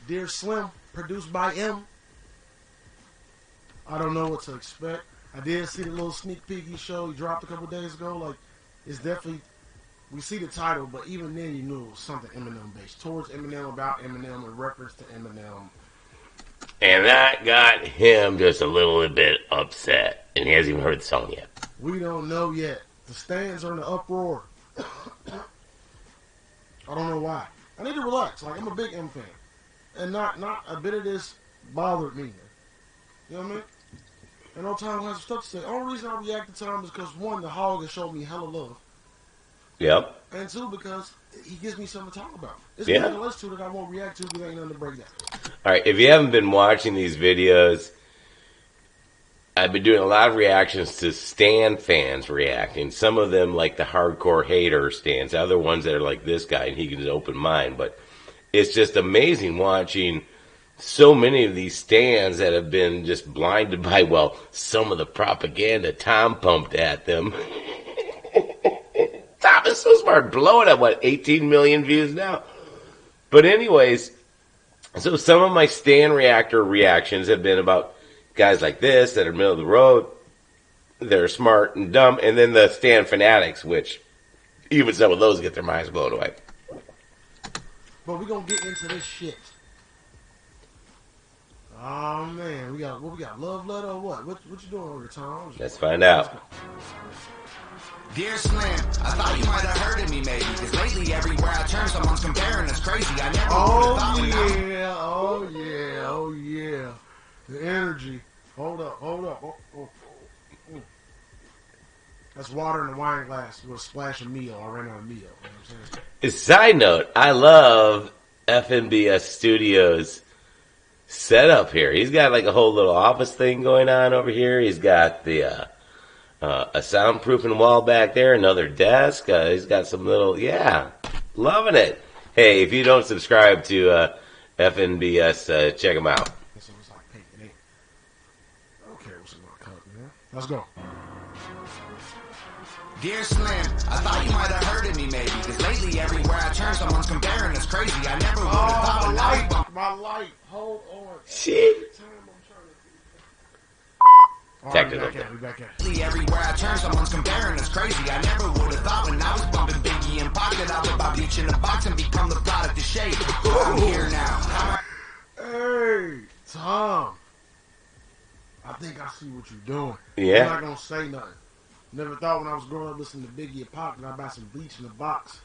Dear Slim, produced by M. I don't know what to expect. I did see the little sneak peek he showed. He dropped a couple days ago. Like, it's definitely, we see the title, but even then you knew it was something Eminem based. Towards Eminem, about Eminem, in reference to Eminem. And that got him just a little bit upset. And he hasn't even heard the song yet. We don't know yet. The stands are in the uproar. I don't know why. I need to relax. Like, I'm a big M fan. And not a bit of this bothered me. You know what I mean? And no Tom has stuff to say. The only reason I react to Tom is because, one, the hog has showed me hella love. Yep. And two, because he gives me something to talk about. It's yeah. nothing less to that I won't react to because ain't nothing to break down. Alright, if you haven't been watching these videos, I've been doing a lot of reactions to Stan fans reacting. Some of them like the hardcore hater Stans. Other ones that are like this guy, and he can just open mind. But it's just amazing watching so many of these Stans that have been just blinded by, well, some of the propaganda Tom pumped at them. Tom is so smart, blowing at, what, 18 million views now? But anyways, so some of my Stan Reactor reactions have been about guys like this that are middle of the road, they're smart and dumb, and then the Stan fanatics, which even some of those get their minds blown away. But we're going to get into this shit. Oh, man. We got love letter or what? What you doing over here, Tom? Let's find out. Dear Slim, I thought you might have heard of me maybe, because lately everywhere I turn someone's comparing us crazy. I never oh yeah. The energy. Hold up. Oh. That's water in the wine glass with a splash of meal. I ran out of meal. You know what I'm saying? Side note, I love FNBS Studios setup here. He's got like a whole little office thing going on over here. He's got the a soundproofing wall back there, another desk. He's got some little, loving it. Hey, if you don't subscribe to FNBS, check him out. Let's go. Dear Slim, I thought you might have heard of me maybe, because lately everywhere I turn someone's comparing us crazy. I never would have thought my light. Hold on. Shit. Technical. We back at it. Everywhere I turn someone's comparing us crazy. I never would have thought when I was bumping Biggie and Pac that I would buy bleach in a box and become the product of shade. I'm here now. Hey, Tom. I think I see what you're doing. Yeah. I'm not going to say nothing. Never thought when I was growing up listening to Biggie and Pac that I'd buy some bleach in the box.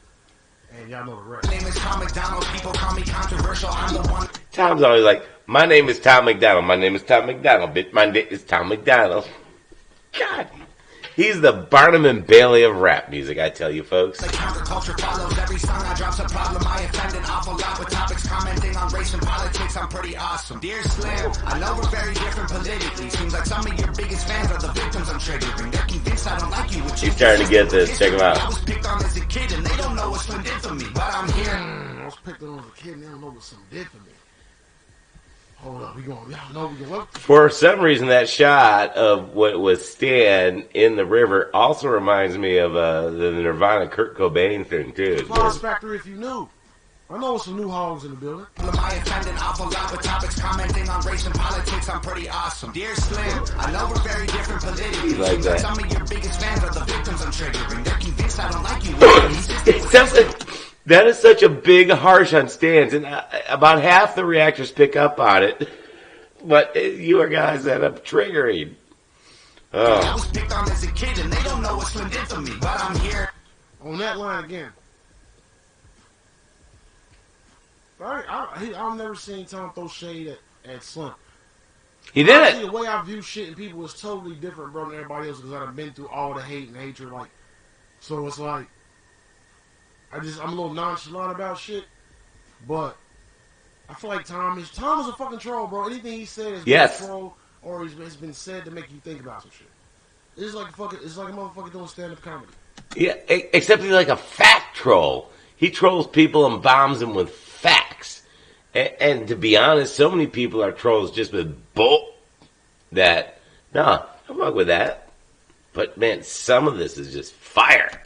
And y'all know the rest. My name is Tom MacDonald. People call me controversial. I'm the one. Tom's always like, my name is Tom MacDonald. My name is Tom MacDonald. Bitch, my name is Tom MacDonald. God. He's the Barnum and Bailey of rap music, I tell you, folks. The counterculture follows every song I drop's a problem. I offend an awful lot with topics commenting on race and politics. I'm pretty awesome. Dear Slim, I know we're very different politically. Seems like some of your biggest fans are the victims I'm triggering. They're convinced I don't like you. He's trying to get this. Check him out. I was picked on as a kid and they don't know what Slim did for me. But I'm here. I was picked on as a kid and they don't know what Slim did for me. Hold up, For some reason, that shot of what was Stan in the river also reminds me of the Nirvana Kurt Cobain thing, too. Applause Factory if you knew. I know some new hogs in the building. I offend an awful lot with topics commenting on race and politics. I'm pretty awesome. Dear Slim, I know we're very different politically. Like that. Some of your biggest fans are the victims I'm triggering. They're convinced I don't like you. It sounds like that is such a big harsh on Stans, and about half the reactors pick up on it. But you are guys that are triggering. Oh. I was picked on as a kid, and they don't know what Slim did for me. But I'm here. On that line again. I've never seen Tom throw shade at Slim. He did it. The way I view shit and people is totally different, bro, than everybody else because I've been through all the hate and hatred. Like, so it's like, I'm a little nonchalant about shit, but I feel like Tom is a fucking troll, bro. Anything he said is been a troll or it's been said to make you think about some shit. It's like a motherfucker doing stand-up comedy. Yeah, except he's like a fact troll. He trolls people and bombs them with facts. And to be honest, so many people are trolls just with bull that, no, I'm not with that. But man, some of this is just fire.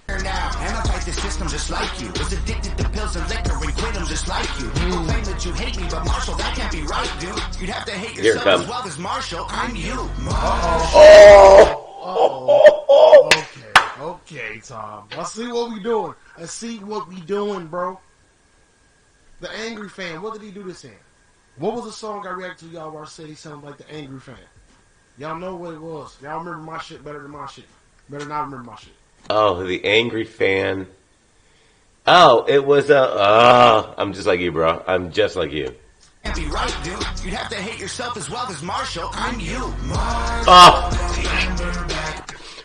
Now, and I fight the system just like you. Was addicted to pills and liquor and quit them just like you. People claim that that you hate me, but Marshall, that can't be right, dude. You'd have to hate Here it yourself comes. as well as Marshall. I'm you. Okay, Tom. I see what we doing. I see what we doing, bro. The Angry Fan. What did he do this in? What was the song I reacted to y'all where I said he sounded like the Angry Fan? Y'all know what it was. Y'all remember my shit better than my shit. Better not remember my shit. Oh, the Angry Fan. Oh, it was I'm just like you, bro. I'm just like you. Can't be right, dude. You'd have to hate yourself as well as Marshall. I'm you. Oh.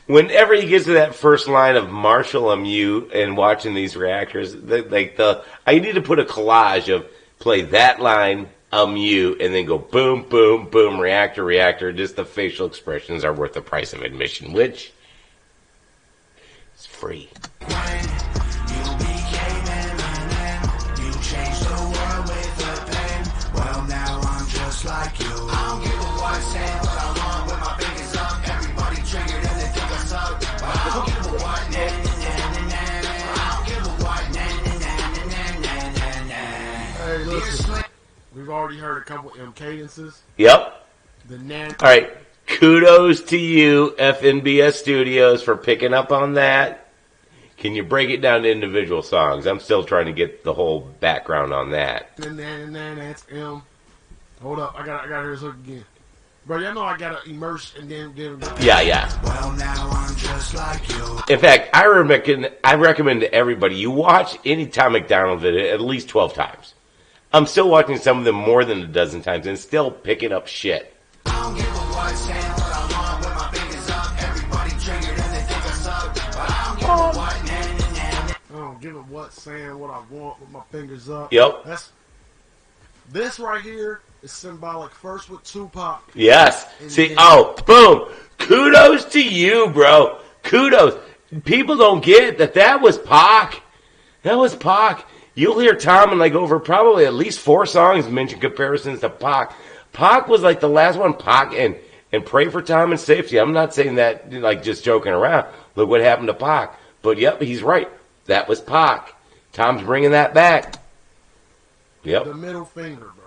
Whenever he gets to that first line of Marshall, I'm you, and watching these reactors, I need to put a collage of play that line, I'm you, and then go boom, boom, boom, reactor, reactor. Just the facial expressions are worth the price of admission, which is free. You became Eminem. You changed the world with a pen. Well, now I'm just like you. I don't give a what, saying what I want with my fingers up. Everybody triggered and they think I'm up. But I don't give a what, I don't give a what, Hey, listen. We've already heard a couple M cadences. Yep. The nan. All right. Kudos to you, FNBS Studios, for picking up on that. Can you break it down to individual songs? I'm still trying to get the whole background on that. That's M. Hold up, I gotta hear this hook again. Bro, y'all know I gotta immerse and then Yeah. well, now I'm just like you. In fact, I recommend to everybody, you watch any Tom MacDonald video at least 12 times. I'm still watching some of them more than a dozen times and still picking up shit. I don't give a what, saying what I want with my fingers up. Everybody triggered and they think I'm up. But I don't give a what, I don't give a what, saying what I want with my fingers up. Yep. This right here is symbolic. First with Tupac. Yes. See, boom. Kudos to you, bro. Kudos. People don't get that was Pac. That was Pac. You'll hear Tom in like over probably at least 4 songs mention comparisons to Pac. Pac was like the last one. Pac and Pray for Tom and Safety. I'm not saying that like just joking around. Look what happened to Pac. But yep, he's right. That was Pac. Tom's bringing that back. Yep. The middle finger, bro.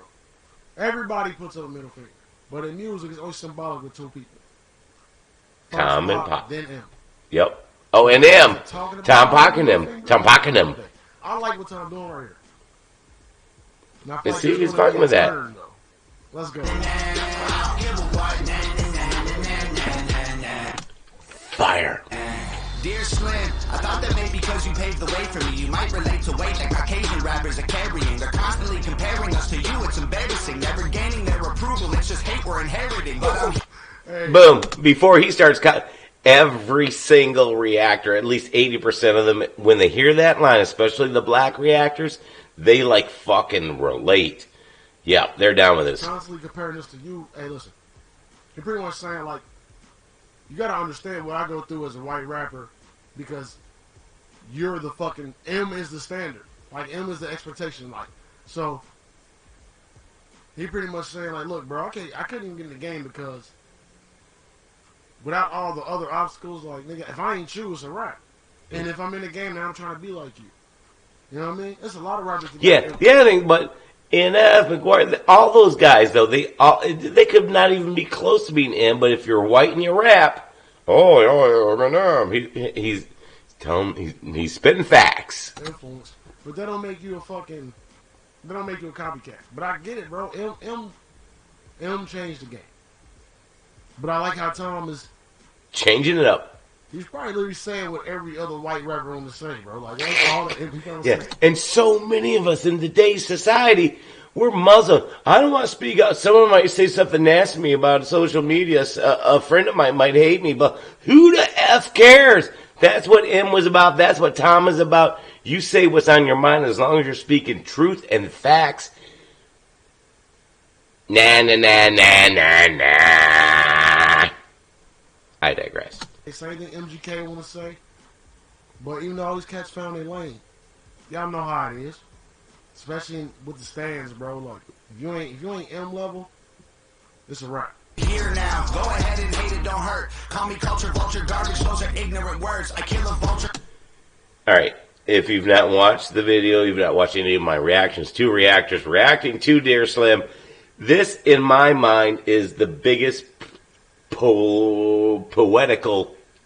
Everybody puts up a middle finger. But in music, it's always symbolic with 2 people. Tom and Pac. Then M. Yep. Oh, and M. Tom Pac and M. Tom Pac and M. I like what Tom doing right here. Now, Let's see if he's fucking with that. Let's go. Fire. Dear Slim, I thought that maybe because you paved the way for me, you might relate to weight that Caucasian rappers are carrying. They're constantly comparing us to you. It's embarrassing. Never gaining their approval. It's just hate we're inheriting. But Boom. Before he starts every single reactor, at least 80% of them, when they hear that line, especially the black reactors, they like fucking relate. Yeah, they're down with this. Constantly comparing this to you. Hey, listen. You're pretty much saying, like, you gotta understand what I go through as a white rapper because you're the fucking... M is the standard. Like, M is the expectation. Like, so... He pretty much saying, like, look, bro, I couldn't even get in the game because... Without all the other obstacles, like, nigga, if I ain't you, it's a rap. And if I'm in the game, now I'm trying to be like you. You know what I mean? There's a lot of rappers. But NF, McGuire, all those guys, though, they could not even be close to being M, but if you're white and you rap, he's spitting facts. Influence. But that don't make you a fucking, that don't make you a copycat. But I get it, bro. M changed the game. But I like how Tom is changing it up. He's probably literally saying what every other white rapper on the same, bro. Like, that's all that and so many of us in today's society, we're Muslim. I don't want to speak out. Someone might say something nasty to me about social media. A friend of mine might hate me, but who the F cares? That's what M was about. That's what Tom is about. You say what's on your mind as long as you're speaking truth and facts. Nah. I digress. Same thing MGK want to say, but even though all these cats found their lane, y'all know how it is, especially with the stands, bro. Like if you ain't M level, it's a wrap. Here now, go ahead and hate it, don't hurt. Call me culture vulture, garbage. Those are ignorant words. I kill a vulture. All right, If you've not watched the video, you've not watched any of my reactions to Reactors, reacting to Dear Slim, this, in my mind, is the biggest poetical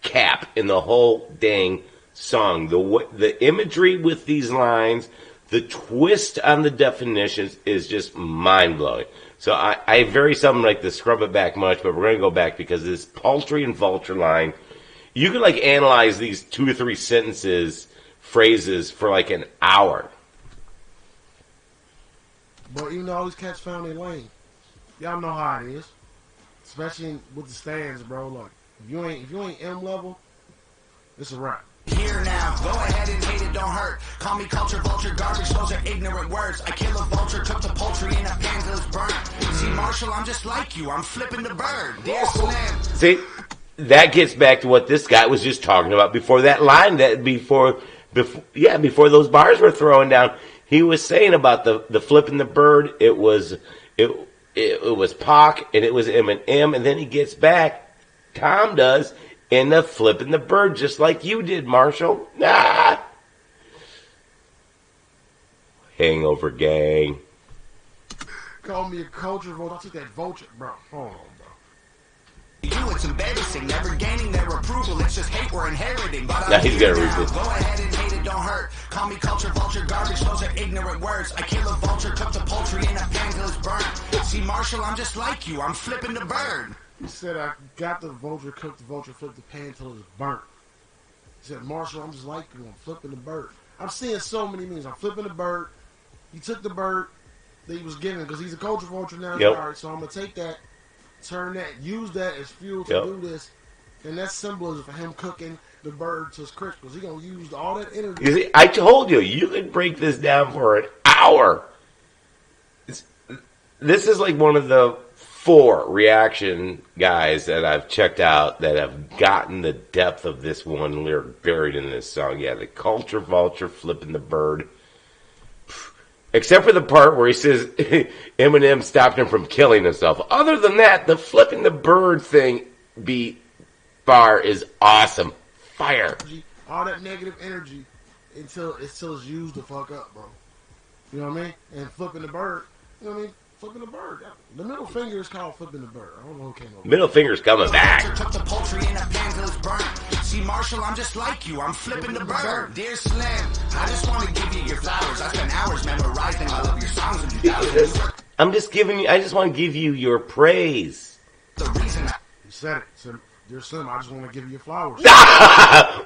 cap in the whole dang song. The imagery with these lines, the twist on the definitions is just mind-blowing. So I very seldom like to scrub it back much, but we're going to go back because this paltry and vulture line, you can like analyze these 2 or 3 phrases for like an hour. But even though all these cats found their lane, y'all know how it is. Especially with the stands, bro. Look, if you ain't M level, it's a wrap. Here now, go ahead and hate it, don't hurt. Call me culture vulture, garbage, those are ignorant words. I kill a vulture, cook the poultry in a pan till it's burnt. See, Marshall, I'm just like you, I'm flipping the bird. Dear Slim. See, that gets back to what this guy was just talking about before that line, that before those bars were throwing down. He was saying about the flipping the bird. It was Pac and it was Eminem, and then he gets back, Tom does, in the flipping the bird, just like you did, Marshall. Nah. Hangover gang. Call me a culture vulture. I took that vulture, bro. Hold on, bro. You, it's embarrassing, never gaining their approval. It's just hate we're inheriting. But now he's gonna read this. Go ahead and hate it, don't hurt. Call me culture vulture, garbage, those are ignorant words. I kill a vulture, cook the poultry in a pan till it's burnt. See, Marshall, I'm just like you, I'm flipping the bird. He said, I got the vulture, cooked the vulture, flipped the pan till it's burnt. He said, Marshall, I'm just like you, I'm flipping the bird. I'm seeing so many memes. I'm flipping the bird. He took the bird that he was given because he's a culture vulture now. Yep. All right, so I'm going to take that, turn that, use that as fuel to do this. And that's symbolism for him cooking the bird to his crisp because he's going to use all that energy. You see, I told you, you could break this down for an hour. This is like one of the 4 reaction guys that I've checked out that have gotten the depth of this one lyric buried in this song. Yeah, the culture vulture flipping the bird. Except for the part where he says Eminem stopped him from killing himself. Other than that, the flipping the bird thing bar is awesome. Fire. All that negative energy until it's used to fuck up, bro. You know what I mean? And flipping the bird, you know what I mean? Flipping the bird. The middle finger is called flipping the bird. I don't know who came up with it. Middle finger's coming back. Took the poultry in a pan till it's burnt. See, Marshall, I'm just like you, I'm flipping the bird. Dear Slim, I just want to give you your flowers. I spent hours memorizing all of your songs in 2000. I just want to give you your praise. The reason He said it. He said, Dear Slim, I just want to give you your flowers.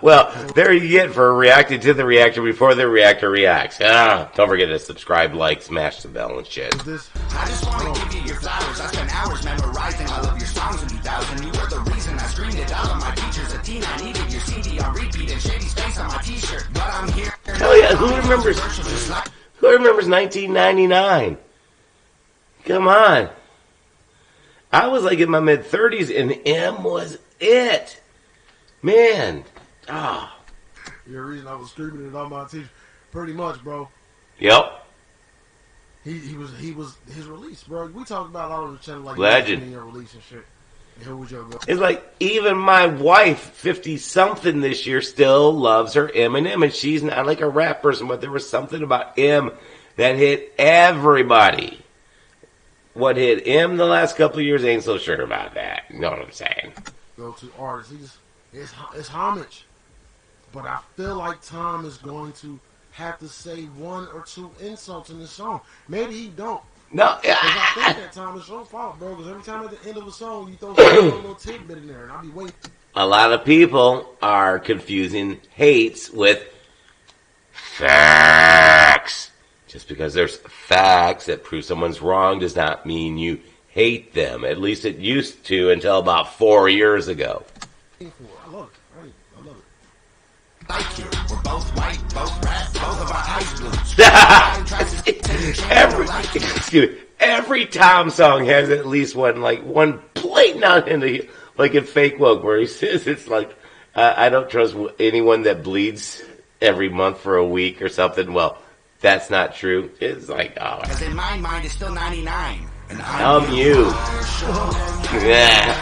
Well, there you get for reacting to the reactor before the reactor reacts. Don't forget to subscribe, like, smash the bell and shit. Is this? I just want to give you your flowers. I spent hours memorizing all of your songs in 2000. You were the reason I screamed it out of my teachers. A teen, I needed your CD on repeat and Shady's face on my t-shirt. But I'm here. Hell yeah, who remembers 1999? Come on. I was like in my mid-30s and M was it. Man. Ah. You're the reason I was screaming it on my teacher. Pretty much, bro. Yep. He was his release, bro. We talked about all of the channel like Legend. Your release and shit. And here was your go. It's like even my wife, 50-something this year, still loves her Eminem, and she's not like a rap person, but there was something about M that hit everybody. What hit M the last couple of years, ain't so sure about that. You know what I'm saying? Go to artists. It's homage. But I feel like Tom is going to have to say 1 or 2 insults in this song. Maybe he don't. No. Because I think that time is your fault, bro. Because every time at the end of a song, you throw some little tidbit in there, and I'll be waiting. A lot of people are confusing hates with facts. Just because there's facts that prove someone's wrong does not mean you hate them. At least it used to until about 4 years ago. I love it. I love it. Like you. We're both white, both rap, both of our eyes blue. Every Tom song has at least one blatant out in the, like in Fake Woke, where he says it's like, I don't trust anyone that bleeds every month for a week or something. Well, that's not true. It's like, oh. Because in my mind, it's still 99. And I'm you. Yeah.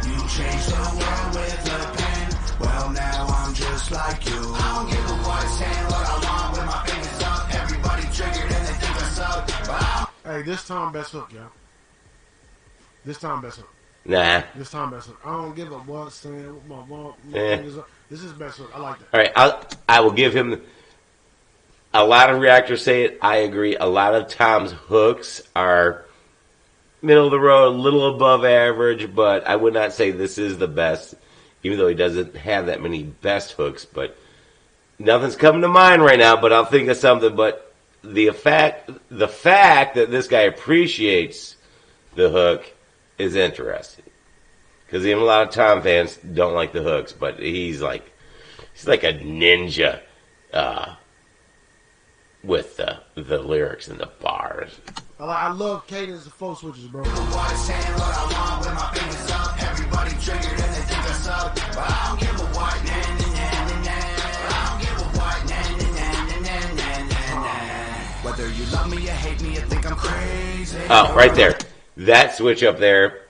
You changed the world with a pen. Well, now you. I don't give a what, saying what I want with my fingers up. Everybody triggered and they think I suck. But I don't. Hey, this time best hook, yo. This time best hook. Nah. This time best hook. I don't give a what, saying with my fingers up. This is best hook. I like that. All right, I will give him. A lot of reactors say it. I agree. A lot of times hooks are middle of the road, a little above average, but I would not say this is the best, even though he doesn't have that many best hooks. But nothing's coming to mind right now, but I'll think of something. But the fact that this guy appreciates the hook is interesting. Because even a lot of Tom fans don't like the hooks, but he's like a ninja with the lyrics and the bars. I love cadence and flow switches, bro. Saying what I want with my fingers up. Everybody triggered and they think I suck. But I don't give a what. I don't give a what. Whether you love me or hate me, you think I'm crazy. Oh, right there. That switch up there,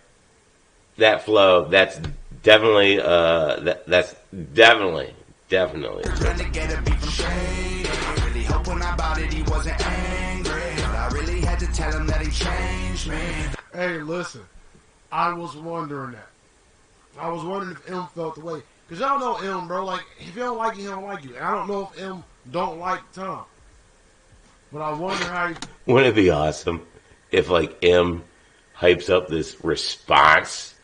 that flow, that's definitely that's definitely. Trying to get a beat from Shade. Really hope when I bought it he wasn't angry. But I really had to tell him that he changed me. Hey, listen. I was wondering that. I was wondering if M felt the way. Because y'all know M, bro. Like, if you don't like you, he don't like you. And I don't know if M don't like Tom. But I wonder how he... Wouldn't it be awesome if, like, M hypes up this response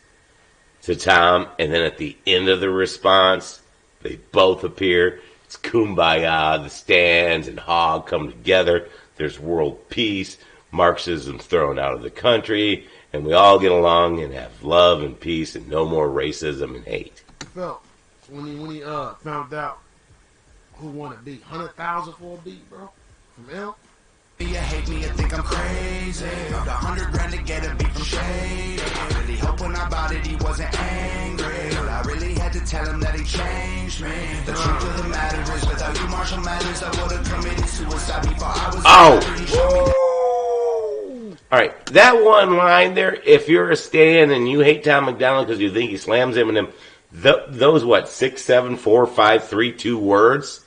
to Tom, and then at the end of the response, they both appear. It's kumbaya. The Stans and Hogg come together. There's world peace. Marxism's thrown out of the country. And we all get along and have love and peace and no more racism and hate. Felt when he found out who won a beat. 100,000 for a beat, bro. From M. You hate me, you think I'm crazy. Dropped 100 grand to get a beat from Shade. I really hope when I bought it he wasn't angry. But I really had to tell him that he changed me. The truth of the matter is, without you, Marshall Mathers, I would have committed suicide before I was. All right, that one line there. If you're a stan and you hate Tom MacDonald because you think he slams Eminem, those what 6, 7, 4, 5, 3, 2 words.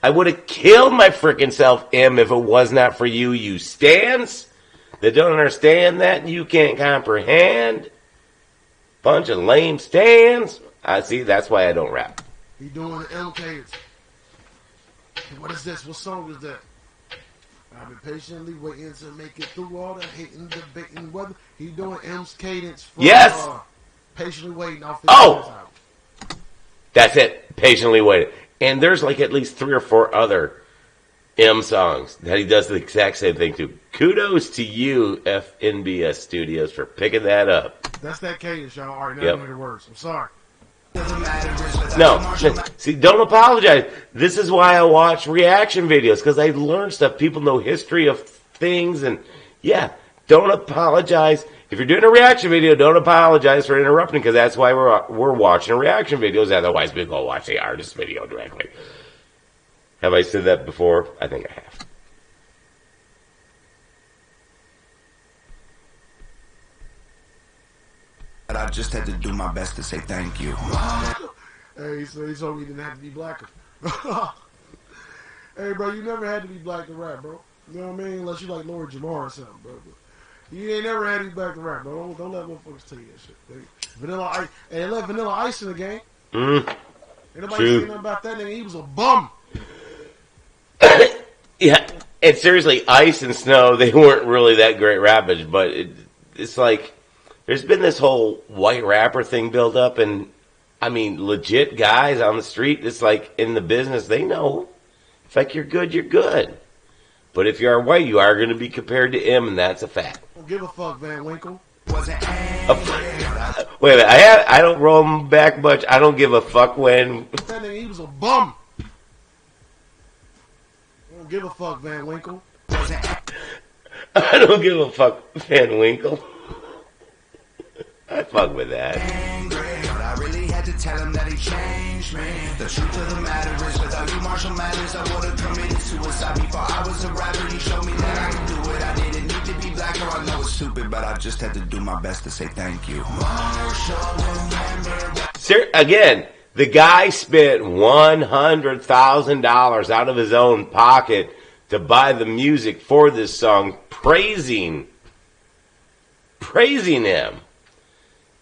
I would have killed my frickin' self, M, if it was not for you, you stans that don't understand that and you can't comprehend. Bunch of lame stans. I see, that's why I don't rap. He doing the M cadence. What is this? What song is that? I've been patiently waiting to make it through all the hating, debating, whether he doing M's cadence. From, yes. Patiently waiting off the out. That's it. Patiently waiting. And there's like at least 3 or 4 other M songs that he does the exact same thing to. Kudos to you, FNBS Studios, for picking that up. That's that cadence, y'all. All right, now I know the words. I'm sorry. No, see, don't apologize. This is why I watch reaction videos, because I learn stuff. People know history of things, and yeah, don't apologize. If you're doing a reaction video, don't apologize for interrupting, because that's why we're watching reaction videos. Otherwise, we go watch the artist video directly. Have I said that before? I think I have. But I just had to do my best to say thank you. Hey, so he told me he didn't have to be black. Hey, bro, you never had to be black to rap, bro. You know what I mean? Unless you like Lord Jamar or something, bro. But you ain't never had to be black to rap, bro. Don't let motherfuckers tell you that shit, baby. Vanilla Ice. Hey, they let Vanilla Ice in the game. Ain't nobody saying nothing about that nigga. He was a bum. Yeah, and seriously, Ice and Snow, they weren't really that great rappers, but it's like, there's been this whole white rapper thing built up, and I mean, legit guys on the street, it's like in the business, they know. It's like you're good, you're good. But if you are white, you are going to be compared to M, and that's a fact. Don't give a fuck, Van Winkle. Wait a minute, I don't roll him back much. I don't give a fuck when. That nigga, he was a bum. Don't give a fuck, Van Winkle. I don't give a fuck, Van Winkle. I fuck with that. But I really had to tell him that he changed me. The truth of the matter is, without you, Marshall Mathers, I would have committed suicide before I was a rapper. He showed me that I could do it. I didn't need to be black, or I know it's stupid, but I just had to do my best to say thank you. Again, The guy spent $100,000 out of his own pocket to buy the music for this song, praising him.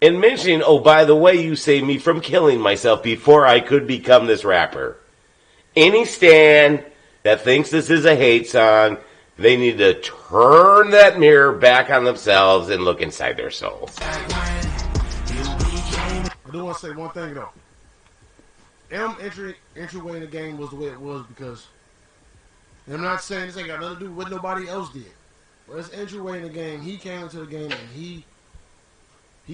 And mentioning, oh, by the way, you saved me from killing myself before I could become this rapper. Any stan that thinks this is a hate song, they need to turn that mirror back on themselves and look inside their souls. I do want to say one thing, though. Entryway in the game was the way it was because, and I'm not saying this ain't got nothing to do with what nobody else did, but his entryway in the game, he came into the game and he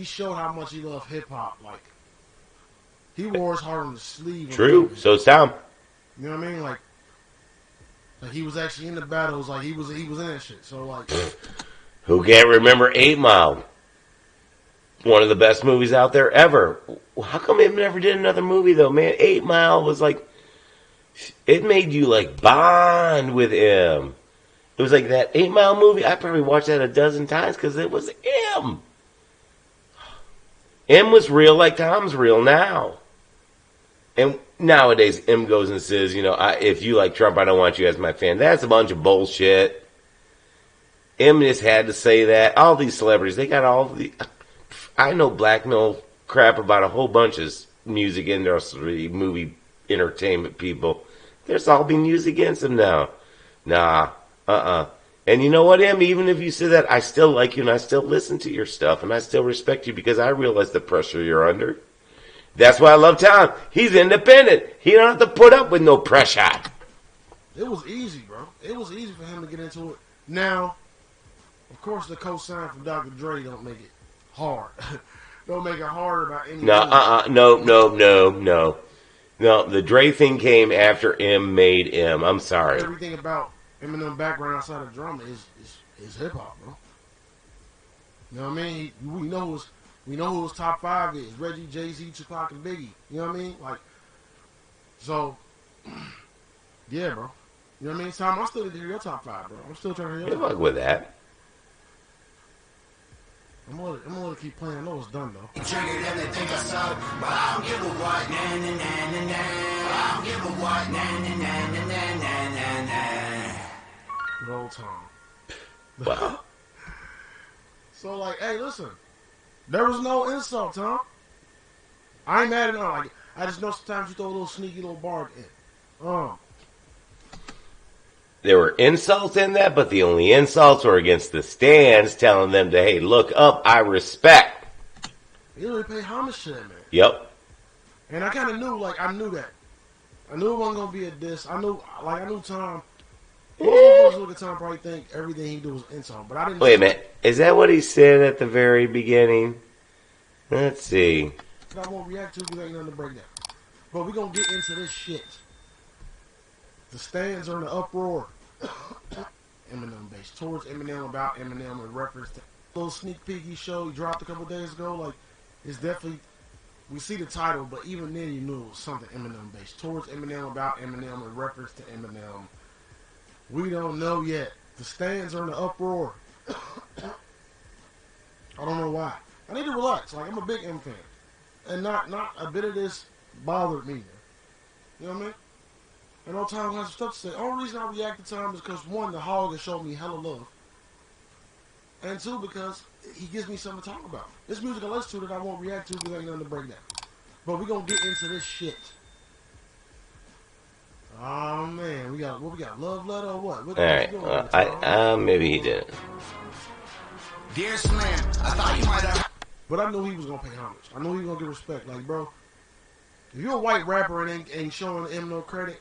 showed how much he loved hip hop. Like, he wore his heart on his sleeve. True. So it's Tom. You know what I mean? Like he was actually in the battles. Like he was in that shit. So like, who can't remember 8 Mile? One of the best movies out there ever. How come Eminem never did another movie though, man? 8 Mile was like, it made you like bond with him. It was like that 8 Mile movie. I probably watched that a dozen times because it was M. M was real like Tom's real now. And nowadays, M goes and says, you know, if you like Trump, I don't want you as my fan. That's a bunch of bullshit. M just had to say that. All these celebrities, they got all the... I know black know crap about a whole bunch of music industry, movie, entertainment people. There's all being used against them now. Nah, And you know what, Em? Even if you say that, I still like you and I still listen to your stuff and I still respect you because I realize the pressure you're under. That's why I love Tom. He's independent. He don't have to put up with no pressure. It was easy, bro. It was easy for him to get into it. Now, of course, the cosign from Dr. Dre don't make it hard. Don't make it hard about any. No. The Dre thing came after M made M. I'm sorry. Everything about Eminem background outside of drama is hip hop, bro. You know what I mean? We know who his top 5 is: Reggie, Jay-Z, Tupac, and Biggie. You know what I mean? Like, so, yeah, bro. You know what I mean? Tom, I'm still to hear your top 5, bro. I'm still trying to hear your. Good luck with that. I'm gonna keep playing. I know it's done though. Triggered and they think I suck, but I don't give a what. Nah, nah, nah, nah, nah. I don't give a what. Nah, nah, nah, nah, nah, nah, nah. Good old Tom. Wow. So like, hey, listen. There was no insult, Tom. I ain't mad at all. Like, I just know sometimes you throw a little sneaky little barb in. There were insults in that, but the only insults were against the stands, telling them to, hey, look up, I respect. You really pay homage to that, man. Yep. And I kind of knew, like, I knew that. I knew it wasn't going to be a diss. I knew Tom. Most of us look at Tom probably think everything he do was insult, but I didn't. Wait a minute. Is that what he said at the very beginning? Let's see. I won't react to because ain't nothing to break down. But we're going to get into this shit. The stands are in the uproar. Eminem based towards Eminem, about Eminem, in reference to a little sneak peek he showed, he dropped a couple days ago. Like, it's definitely, we see the title, but even then you knew it was something Eminem based. Towards Eminem, about Eminem, in reference to Eminem. We don't know yet. The stands are in the uproar. I don't know why. I need to relax. Like, I'm a big M fan. And not a bit of this bothered me. You know what I mean? And all time has stuff to say. The only reason I react to Tom is because, one, the hog has shown me hella love. And two, because he gives me something to talk about. This music I listen to that I won't react to because ain't nothing to break down. But we're going to get into this shit. Oh, man. We got love letter or what? What Alright. Maybe he didn't. Dear Slim, I thought you might have. But I knew he was going to pay homage. I knew he was going to get respect. Like, bro, if you're a white rapper and ain't showing him no credit,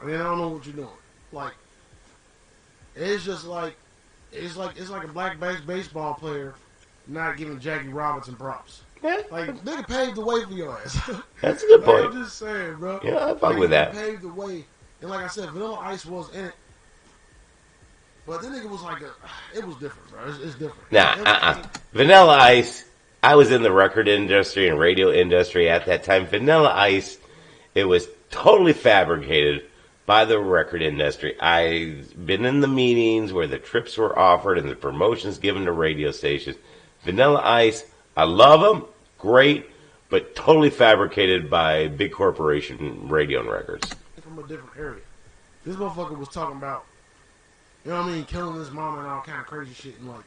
I mean, I don't know what you're doing. Like, it's just like, it's like a black baseball player not giving Jackie Robinson props. Yeah. Like, nigga paved the way for your ass. That's a good point. I'm just saying, bro. Yeah, I fuck with that. Paved the way. And like I said, Vanilla Ice was in it. But then it was like it was different, bro. It's different. Nah, Vanilla Ice, I was in the record industry and radio industry at that time. Vanilla Ice, it was totally fabricated by the record industry. I've been in the meetings where the trips were offered and the promotions given to radio stations. Vanilla Ice, I love them, great, but totally fabricated by big corporation radio and records. From a different area. This motherfucker was talking about, you know what I mean, killing his mama and all kind of crazy shit, and like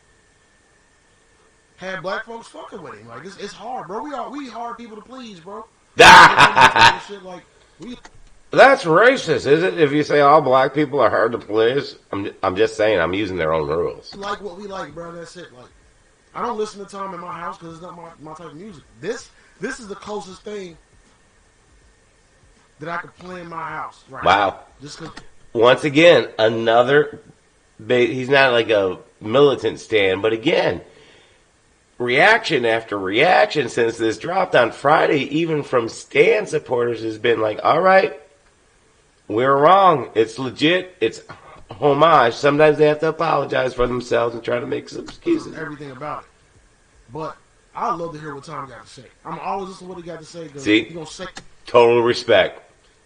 had black folks fucking with him. Like it's hard, bro. We hard people to please, bro. Shit, like, That's racist, is it? If you say all black people are hard to please, I'm just saying I'm using their own rules. We like what we like, bro. That's it. Like, I don't listen to Tom in my house because it's not my type of music. This is the closest thing that I could play in my house. Right. Wow. Just cause. Once again, another. He's not like a militant stand, but again, reaction after reaction since this dropped on Friday, even from Stan supporters, has been like, all right, we're wrong. It's legit. It's homage. Sometimes they have to apologize for themselves and try to make some excuses. Everything about it. But I'd love to hear what Tom got to say. I'm always listening to what he got to say. See? He gonna say total respect.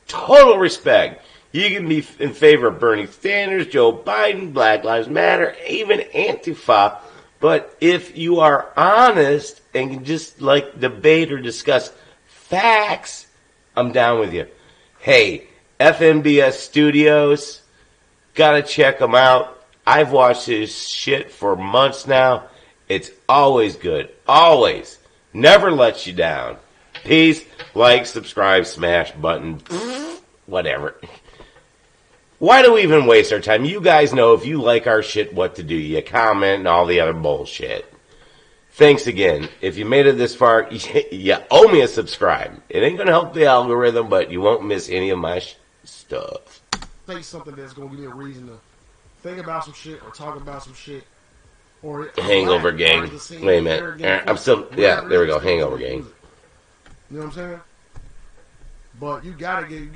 Total respect. You can be in favor of Bernie Sanders, Joe Biden, Black Lives Matter, even Antifa. But if you are honest and can just like debate or discuss facts, I'm down with you. Hey, FNBS Studios, gotta check them out. I've watched this shit for months now. It's always good. Always. Never lets you down. Peace. Like, subscribe, smash button. Whatever. Why do we even waste our time? You guys know if you like our shit what to do. You comment and all the other bullshit. Thanks again. If you made it this far, you owe me a subscribe. It ain't going to help the algorithm, but you won't miss any of my stuff. Say something that's going to give me a reason to think about some shit or talk about some shit. Or Hangover gang. Wait a minute. I'm still, yeah, there we go. Hangover gang. You know what I'm saying? But you got to get...